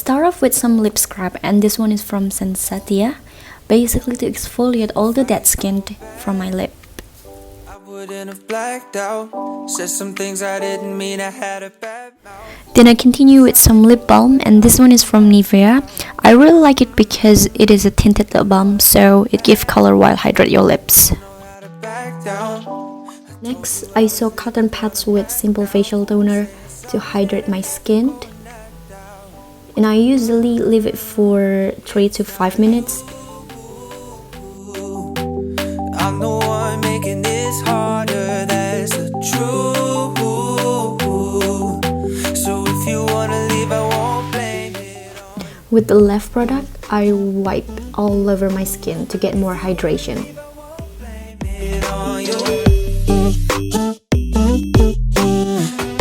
start off with some lip scrub, and this one is from SENSATIA, basically to exfoliate all the dead skin from my lip. Then I continue with some lip balm, and this one is from NIVEA. I really like it because it is a tinted lip balm, so it gives color while hydrate your lips. Next, I soak cotton pads with simple facial toner to hydrate my skin. And I usually leave it for 3 to 5 minutes. I'm the one making this harder, that's the truth. So if you wanna leave, I won't blame it on. With the left product, I wipe all over my skin to get more hydration.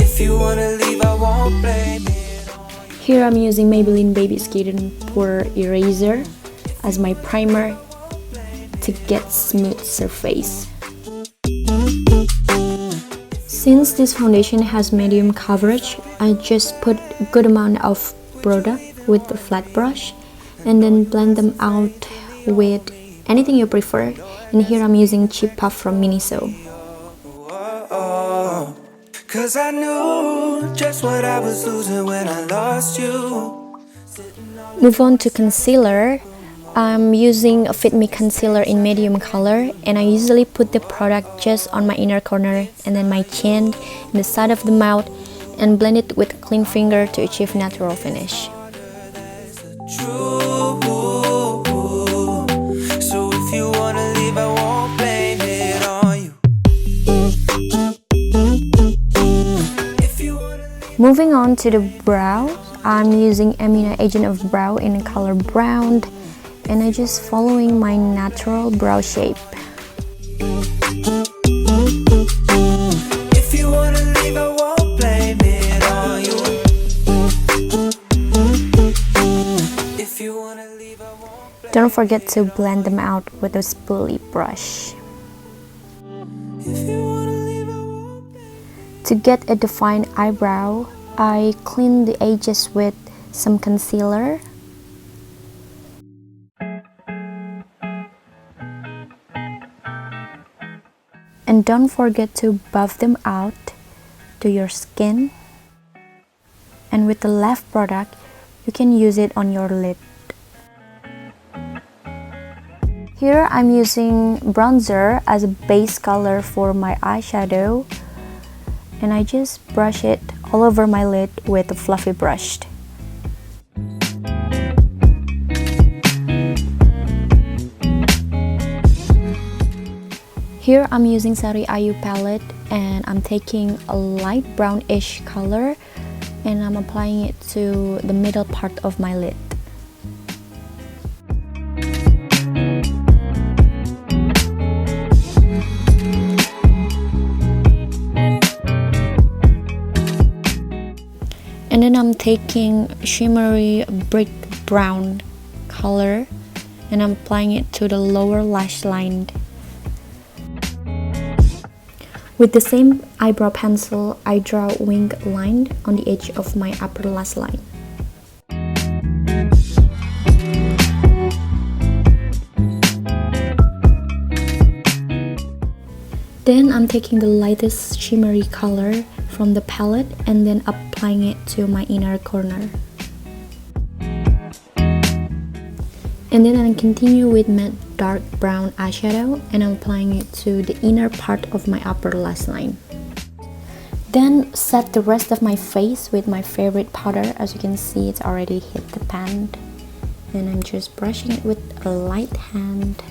If you wanna leave, I won't blame it. Here I'm using Maybelline Baby Skin Pore Eraser as my primer to get smooth surface. Since this foundation has medium coverage, I just put a good amount of product with the flat brush and then blend them out with anything you prefer. And here I'm using Chip Puff from Miniso. Cause I knew just what I was losing when I lost you. Move on to concealer. I'm using a Fit Me concealer in medium color, and I usually put the product just on my inner corner and then my chin and the side of the mouth and blend it with a clean finger to achieve natural finish. So if you wanna leave, I won't blame it on you. Moving on to the brow, I'm using EMINA Agent of Brow in color brown, and I just following my natural brow shape. If you wanna leave, I won't blame it on you. If you wanna leave, I won't. Don't forget to blend them out with a spoolie brush. If you wanna leave, I won't. To get a defined eyebrow, I clean the edges with some concealer. And don't forget to buff them out to your skin. And with the left product, you can use it on your lid. Here I'm using bronzer as a base color for my eyeshadow. And I just brush it all over my lid with a fluffy brush. Here I'm using SARIAYU palette, and I'm taking a light brownish color and I'm applying it to the middle part of my lid. And then I'm taking shimmery brick brown color and I'm applying it to the lower lash line. With the same eyebrow pencil, I draw a wing line on the edge of my upper lash line. Then I'm taking the lightest shimmery color from the palette and then applying it to my inner corner. And then I continue with matte dark brown eyeshadow and I'm applying it to the inner part of my upper lash line. Then set the rest of my face with my favorite powder. As you can see, it's already hit the pan. And I'm just brushing it with a light hand.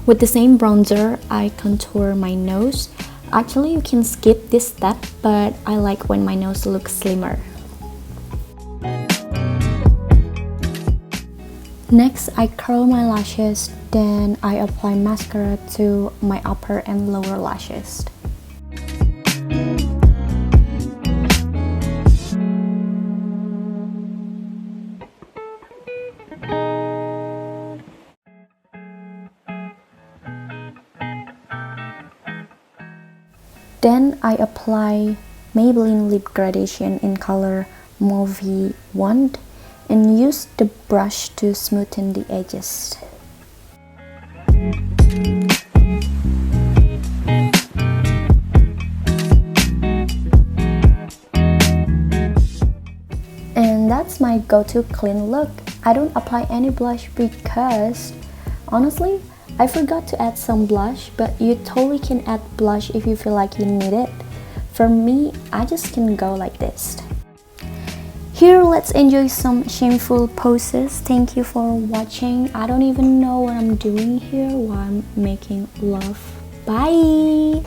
With the same bronzer, I contour my nose. Actually, you can skip this step, but I like when my nose looks slimmer. Next, I curl my lashes, then I apply mascara to my upper and lower lashes. Then I apply Maybelline Lip Gradation in color Mauve 1, and use the brush to smoothen the edges. And that's my go-to clean look. I don't apply any blush because honestly, I forgot to add some blush, but you totally can add blush if you feel like you need it. For me, I just can go like this. Here, let's enjoy some shameful poses. Thank you for watching. I don't even know what I'm doing here while I'm making love. Bye!